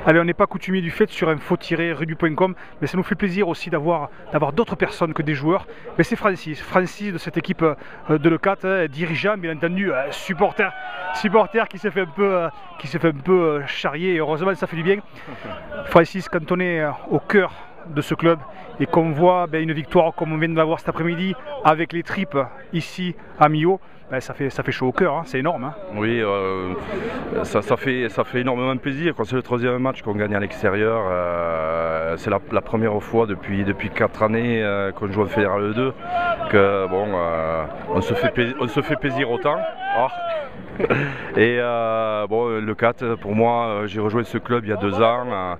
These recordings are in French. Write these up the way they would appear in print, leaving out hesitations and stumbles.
Allez, on n'est pas coutumier du fait sur info-rugby.com, mais ça nous fait plaisir aussi d'avoir d'autres personnes que des joueurs. Mais c'est Francis de cette équipe de l'E4, dirigeant, bien entendu, supporter qui s'est fait un peu charrier, et heureusement ça fait du bien. Francis, quand on est au cœur de ce club et qu'on voit une victoire comme on vient de l'avoir cet après-midi avec les tripes ici à Millau, ça fait chaud au cœur, hein, c'est énorme. Hein. Oui, ça fait énormément plaisir. Quand c'est le troisième match qu'on gagne à l'extérieur, c'est la première fois depuis 4 années qu'on joue en Fédéral 2 que bon, on se fait plaisir autant. Oh. Et bon, le 4, pour moi, j'ai rejoint ce club il y a 2 ans.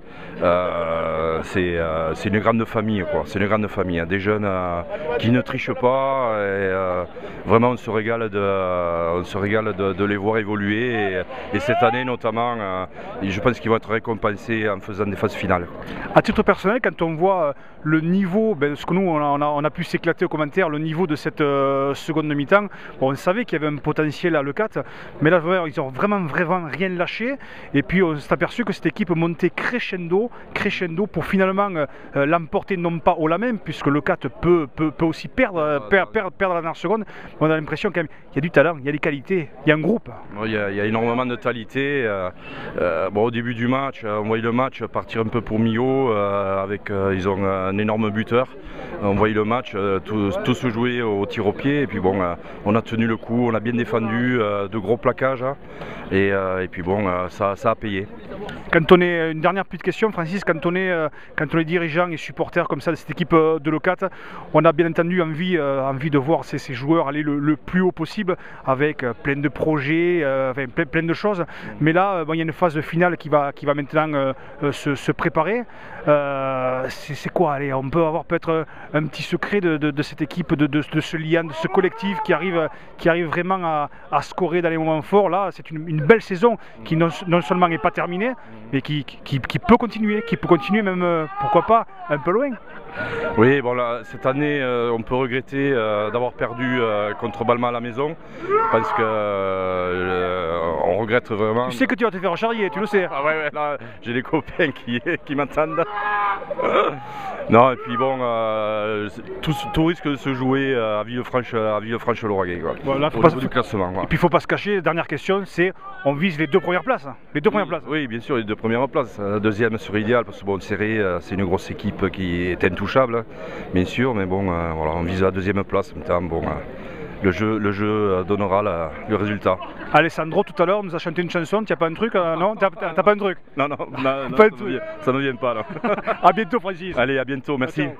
C'est une grande famille, quoi. C'est une grande famille, hein. Des jeunes qui ne trichent pas. Et, vraiment, on se régale de les voir évoluer. Et cette année, notamment, je pense qu'ils vont être récompensés en faisant des phases finales. À titre personnel, quand on voit le niveau, ce que nous on a pu s'éclater aux commentaires, le niveau de cette seconde mi-temps, bon, on savait qu'il y avait un potentiel à l'E4, mais là ils ont vraiment rien lâché, et puis on s'est aperçu que cette équipe montait crescendo pour finalement l'emporter non pas haut la main, puisque l'E4 peut aussi perdre la dernière seconde. On a l'impression qu'il y a du talent, il y a des qualités, il y a un groupe. Il y a énormément de qualité. Bon, au début du match, on voyait le match partir un peu pour Millau, ils ont un énorme buteur. On voyait le match, tout se jouer au tir au pied, et puis bon, on a tenu le coup, on a bien défendu, de gros plaquages, hein, et puis bon, ça a payé. Quand on est, une dernière petite question, Francis, quand on est dirigeant et supporter comme ça de cette équipe de l'E4, on a bien entendu envie de voir ces joueurs aller le plus haut possible, avec plein de projets, plein de choses. Mais là, il y a une phase finale qui va maintenant se préparer. C'est quoi? Allez, on peut avoir peut-être un petit secret de cette équipe, de ce lien, de ce collectif qui arrive vraiment à scorer dans les moments forts. Là, c'est une belle saison qui non seulement n'est pas terminée, mais qui peut continuer, même, pourquoi pas, un peu loin. Oui, bon là, cette année, on peut regretter d'avoir perdu contre Balma à la maison, parce que on regrette vraiment. Tu sais que tu vas te faire charrier, tu le sais. Ah ouais, là, j'ai des copains qui m'entendent. Non, et puis bon, tout risque de se jouer à Villefranche-Lauragais, quoi. Voilà, au niveau du classement. Voilà. Et puis il ne faut pas se cacher, dernière question, c'est on vise les 2 premières places. Places. Oui, bien sûr, les 2 premières places. La deuxième serait idéale, parce que bon, Serré, c'est une grosse équipe qui est intouchable, hein, bien sûr, mais bon, voilà, on vise la 2e place. Maintenant, bon, le jeu donnera le résultat. Alessandro, tout à l'heure, nous a chanté une chanson. Tu n'as pas un truc? Non, t'as pas un truc? Non, pas ça ne vient pas. Non. À bientôt, Francis. Allez, à bientôt, merci. Ciao.